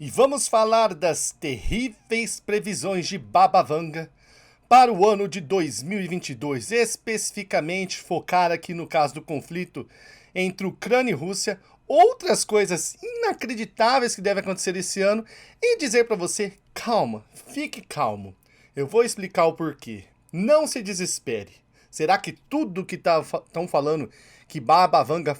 E vamos falar das terríveis previsões de Baba Vanga para o ano de 2022, especificamente focar aqui no caso do conflito entre Ucrânia e Rússia, outras coisas inacreditáveis que devem acontecer esse ano e dizer para você, calma, fique calmo. Eu vou explicar o porquê. Não se desespere. Será que tudo que estão falando que Baba Vanga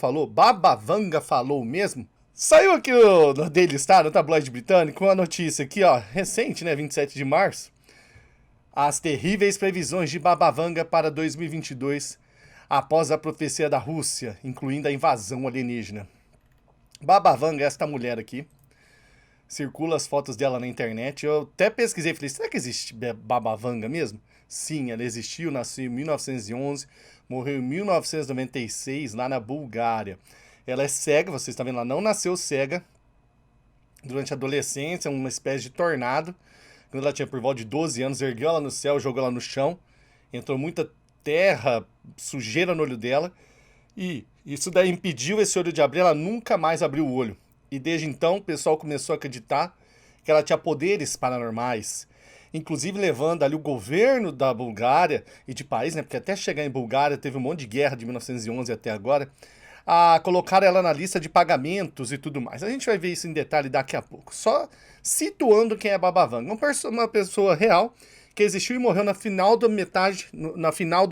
falou mesmo? Saiu aqui no Daily Star, no tabloide britânico, uma notícia aqui, ó, recente, né, 27 de março. As terríveis previsões de Baba Vanga para 2022, após a profecia da Rússia, incluindo a invasão alienígena. Baba Vanga é esta mulher aqui. Circula as fotos dela na internet. Eu até pesquisei, falei, será que existe Baba Vanga mesmo? Sim, ela existiu, nasceu em 1911, morreu em 1996, lá na Bulgária. Ela é cega, vocês estão vendo, ela não nasceu cega. Durante a adolescência, uma espécie de tornado. Quando ela tinha por volta de 12 anos, ergueu ela no céu, jogou ela no chão. Entrou muita terra, sujeira no olho dela. E isso daí impediu esse olho de abrir, ela nunca mais abriu o olho. E desde então o pessoal começou a acreditar que ela tinha poderes paranormais. Inclusive levando ali o governo da Bulgária e de país, né? Porque até chegar em Bulgária teve um monte de guerra de 1911 até agora, a colocar ela na lista de pagamentos e tudo mais. A gente vai ver isso em detalhe daqui a pouco. Só situando quem é Baba Vanga. Uma pessoa real que existiu e morreu na final do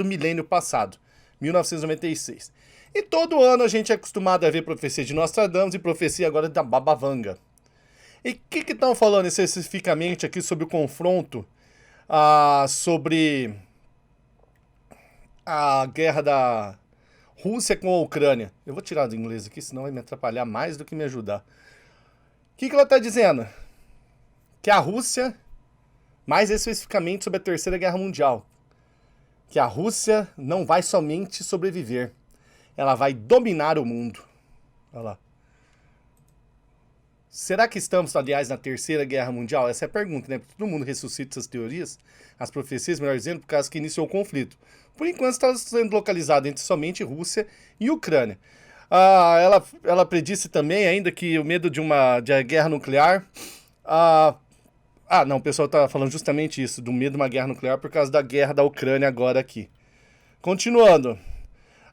milênio passado, 1996. E todo ano a gente é acostumado a ver profecia de Nostradamus e profecia agora da Baba Vanga. E o que estão falando especificamente aqui sobre o confronto, sobre a guerra da Rússia com a Ucrânia? Eu vou tirar do inglês aqui, senão vai me atrapalhar mais do que me ajudar. O que ela está dizendo? Que a Rússia, mais especificamente sobre a Terceira Guerra Mundial, que a Rússia não vai somente sobreviver, ela vai dominar o mundo. Olha lá. Será que estamos, aliás, na Terceira Guerra Mundial? Essa é a pergunta, né? Todo mundo ressuscita essas teorias, as profecias, melhor dizendo, por causa que iniciou o conflito. Por enquanto está sendo localizado entre somente Rússia e Ucrânia. Ela predisse também ainda que o medo de guerra nuclear... não, o pessoal está falando justamente isso, do medo de uma guerra nuclear por causa da guerra da Ucrânia agora aqui. Continuando.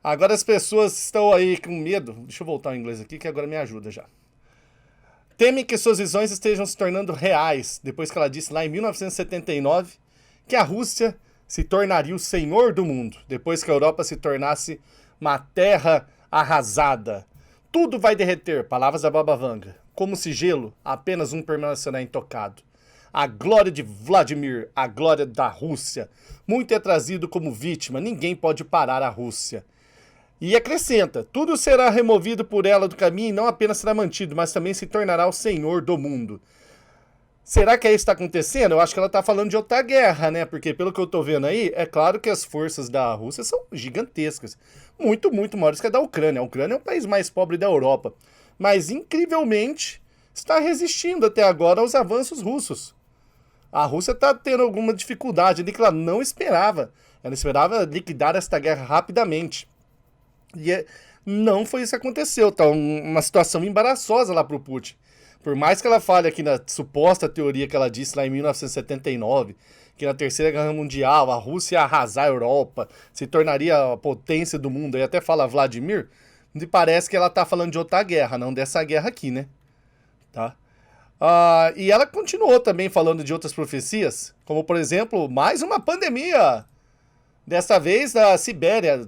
Agora as pessoas estão aí com medo... Deixa eu voltar ao inglês aqui, que agora me ajuda já. Temem que suas visões estejam se tornando reais, depois que ela disse lá em 1979 que a Rússia se tornaria o senhor do mundo, depois que a Europa se tornasse uma terra arrasada. Tudo vai derreter, palavras da Baba Vanga. Como se gelo, apenas um permanecerá intocado. A glória de Vladimir, a glória da Rússia. Muito é trazido como vítima, ninguém pode parar a Rússia. E acrescenta, tudo será removido por ela do caminho e não apenas será mantido, mas também se tornará o senhor do mundo. Será que é isso que está acontecendo? Eu acho que ela está falando de outra guerra, né? Porque pelo que eu estou vendo aí, é claro que as forças da Rússia são gigantescas. Muito, muito maiores que a da Ucrânia. A Ucrânia é o país mais pobre da Europa. Mas, incrivelmente, está resistindo até agora aos avanços russos. A Rússia está tendo alguma dificuldade ali que ela não esperava. Ela esperava liquidar esta guerra rapidamente. E não foi isso que aconteceu, tá uma situação embaraçosa lá pro Putin. Por mais que ela fale aqui na suposta teoria que ela disse lá em 1979, que na Terceira Guerra Mundial a Rússia ia arrasar a Europa, se tornaria a potência do mundo, e até fala Vladimir, me parece que ela tá falando de outra guerra, não dessa guerra aqui, né? Tá? E ela continuou também falando de outras profecias, como por exemplo, mais uma pandemia. Dessa vez, a Sibéria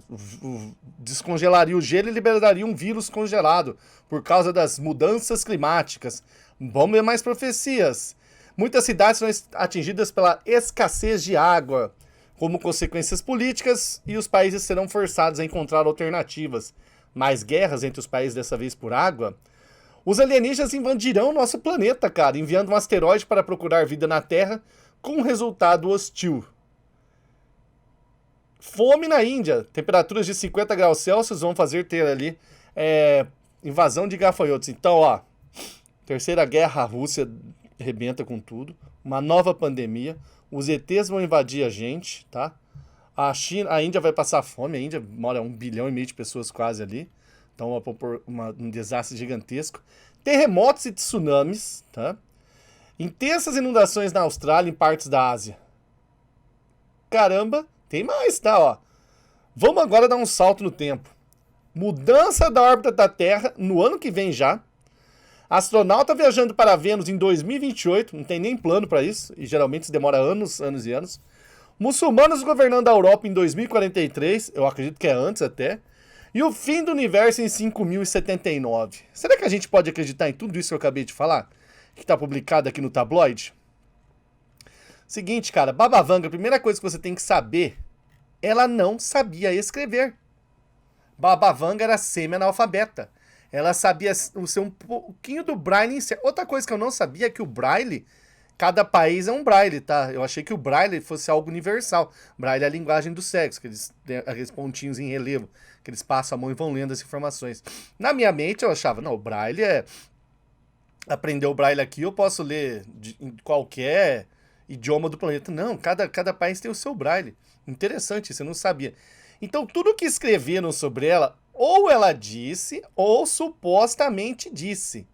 descongelaria o gelo e liberaria um vírus congelado por causa das mudanças climáticas. Vamos ver mais profecias. Muitas cidades são atingidas pela escassez de água, como consequências políticas, e os países serão forçados a encontrar alternativas. Mais guerras entre os países, dessa vez por água. Os alienígenas invadirão nosso planeta, cara, enviando um asteroide para procurar vida na Terra, com um resultado hostil. Fome na Índia. Temperaturas de 50 graus Celsius vão fazer ter ali invasão de gafanhotos. Então, ó, Terceira Guerra, a Rússia arrebenta com tudo. Uma nova pandemia. Os ETs vão invadir a gente, tá? A Índia vai passar fome. A Índia mora 1,5 bilhão de pessoas quase ali. Então, um desastre gigantesco. Terremotos e tsunamis, tá? Intensas inundações na Austrália e em partes da Ásia. Caramba, tem mais, tá, ó. Vamos agora dar um salto no tempo. Mudança da órbita da Terra no ano que vem já. Astronauta viajando para Vênus em 2028, não tem nem plano para isso, e geralmente isso demora anos, anos e anos. Muçulmanos governando a Europa em 2043, eu acredito que é antes até. E o fim do universo em 5079. Será que a gente pode acreditar em tudo isso que eu acabei de falar? Que está publicado aqui no tabloide? Seguinte, cara, Baba Vanga, a primeira coisa que você tem que saber, ela não sabia escrever. Baba Vanga era semi-analfabeta. Ela sabia ser um pouquinho do Braille. Outra coisa que eu não sabia é que o Braille, cada país é um Braille, tá? Eu achei que o Braille fosse algo universal. Braille é a linguagem do sexo, aqueles pontinhos em relevo, que eles passam a mão e vão lendo as informações. Na minha mente eu achava, não, o Braille é... Aprender o Braille aqui, eu posso ler em qualquer idioma do planeta. Não, cada país tem o seu Braille. Interessante, você não sabia. Então, tudo que escreveram sobre ela, ou ela disse, ou supostamente disse.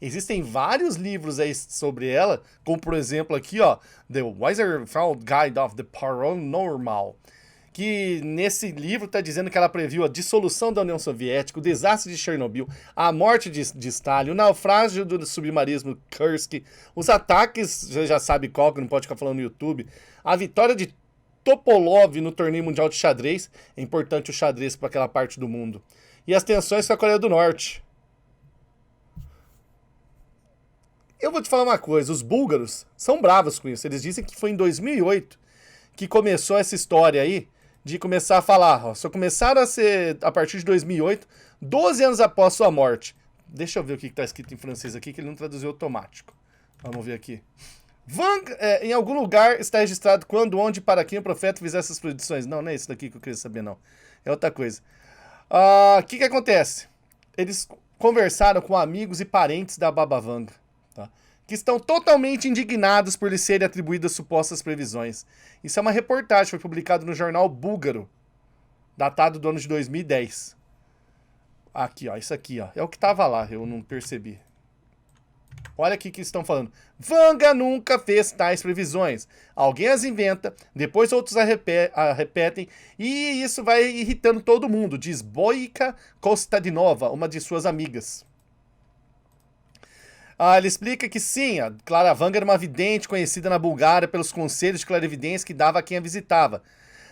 Existem vários livros aí sobre ela, como por exemplo aqui, ó, The Weissenfeld Guide of the Paranormal, que nesse livro está dizendo que ela previu a dissolução da União Soviética, o desastre de Chernobyl, a morte de Stalin, o naufrágio do submarinismo Kursk, os ataques, você já sabe qual, que não pode ficar falando no YouTube, a vitória de Topolov no torneio mundial de xadrez, é importante o xadrez para aquela parte do mundo, e as tensões com a Coreia do Norte. Eu vou te falar uma coisa, os búlgaros são bravos com isso, eles dizem que foi em 2008 que começou essa história aí, de começar a falar, ó, só começaram a ser a partir de 2008, 12 anos após sua morte. Deixa eu ver o que está escrito em francês aqui, que ele não traduziu automático. Vamos ver aqui. Em algum lugar está registrado quando, onde, para quem o profeta fizer essas predições. Não, não é isso daqui que eu queria saber, não. É outra coisa. O que acontece? Eles conversaram com amigos e parentes da Baba Vanga, tá? Que estão totalmente indignados por lhe serem atribuídas supostas previsões. Isso é uma reportagem, foi publicado no jornal búlgaro, datado do ano de 2010. Aqui, ó, isso aqui, ó, é o que estava lá, eu não percebi. Olha aqui que estão falando. Vanga nunca fez tais previsões. Alguém as inventa, depois outros a repetem, e isso vai irritando todo mundo, diz Boica Kostadinova, uma de suas amigas. Ele explica que sim, a Clara Vanga era uma vidente conhecida na Bulgária pelos conselhos de clarividência que dava a quem a visitava,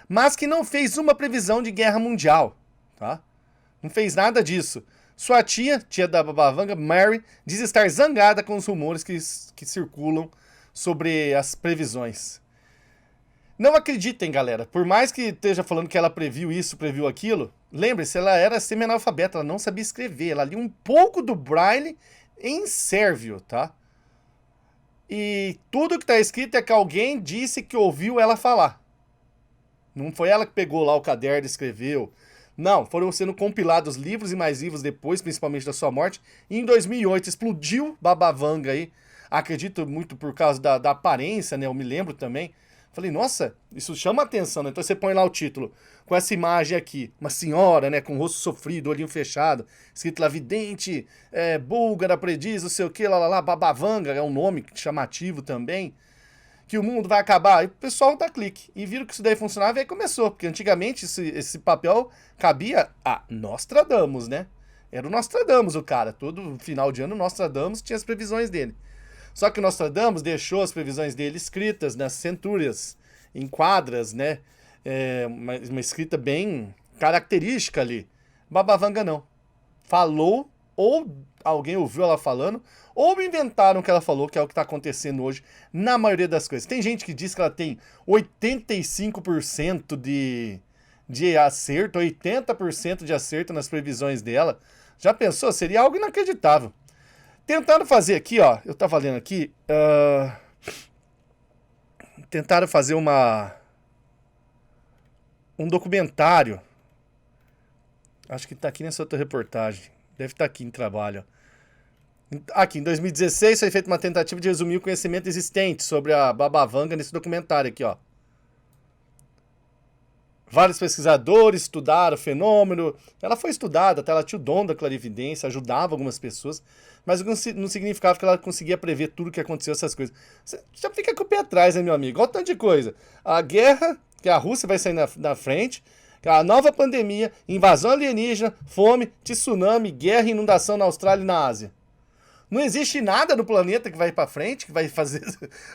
mas que não fez uma previsão de guerra mundial, tá? Não fez nada disso. Sua tia da Baba Vanga, Mary, diz estar zangada com os rumores que circulam sobre as previsões. Não acreditem, galera. Por mais que esteja falando que ela previu isso, previu aquilo, lembre-se, ela era semi-analfabeta, ela não sabia escrever, ela lia um pouco do Braille em sérvio, tá? E tudo que tá escrito é que alguém disse que ouviu ela falar. Não foi ela que pegou lá o caderno e escreveu. Não, foram sendo compilados livros e mais livros depois, principalmente da sua morte. E em 2008 explodiu Baba Vanga aí. Acredito muito por causa da aparência, né? Eu me lembro também. Falei, nossa, isso chama atenção, né? Então você põe lá o título, com essa imagem aqui, uma senhora, né, com o rosto sofrido, olhinho fechado, escrito lá, vidente, búlgara, prediz, não sei o que, lá, Baba Vanga, é um nome chamativo também, que o mundo vai acabar. E o pessoal dá clique, e viram que isso daí funcionava, e aí começou, porque antigamente esse papel cabia a Nostradamus, né? Era o Nostradamus o cara, todo final de ano o Nostradamus tinha as previsões dele. Só que o Nostradamus deixou as previsões dele escritas nas centúrias, em quadras, né? Uma escrita bem característica ali. Baba Vanga não. Falou, ou alguém ouviu ela falando, ou inventaram o que ela falou, que é o que está acontecendo hoje na maioria das coisas. Tem gente que diz que ela tem 85% de acerto, 80% de acerto nas previsões dela. Já pensou? Seria algo inacreditável. Tentaram fazer aqui, ó, eu tava lendo aqui, tentaram fazer um documentário, acho que tá aqui nessa outra reportagem, deve estar aqui em trabalho. Aqui, em 2016 foi feita uma tentativa de resumir o conhecimento existente sobre a Baba Vanga nesse documentário aqui, ó. Vários pesquisadores estudaram o fenômeno. Ela foi estudada, até ela tinha o dom da clarividência, ajudava algumas pessoas, mas não significava que ela conseguia prever tudo o que aconteceu, essas coisas. Você já fica com o pé atrás, né, meu amigo? Olha o tanto de coisa. A guerra, que a Rússia vai sair na frente, a nova pandemia, invasão alienígena, fome, tsunami, guerra e inundação na Austrália e na Ásia. Não existe nada no planeta que vai pra frente, que vai fazer...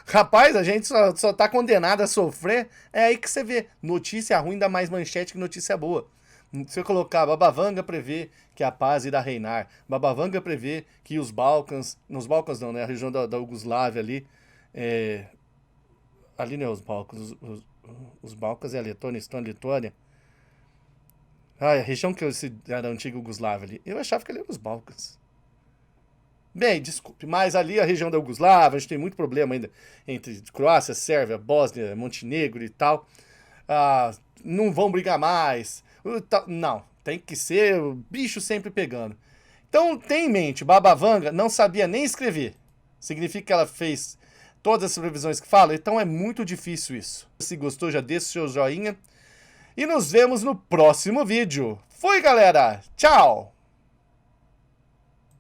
Rapaz, a gente só tá condenado a sofrer. É aí que você vê. Notícia ruim dá mais manchete que notícia boa. Se eu colocar Babavanga prevê que a paz irá reinar. Babavanga prevê que os Balcãs... Nos Balcãs não, né? A região da Iugoslávia ali. Ali não é os Balcãs. Os Balcãs é a Letônia, Estônia, Letônia. Ah, a região que era a antiga Iugoslávia ali. Eu achava que ali eram os Balcãs. Bem, desculpe, mas ali a região da Iugoslávia, a gente tem muito problema ainda entre Croácia, Sérvia, Bósnia, Montenegro e tal. Não vão brigar mais. Não, tem que ser o bicho sempre pegando. Então, tem em mente, Babavanga não sabia nem escrever. Significa que ela fez todas as previsões que fala? Então é muito difícil isso. Se gostou, já deixa o seu joinha. E nos vemos no próximo vídeo. Fui, galera! Tchau!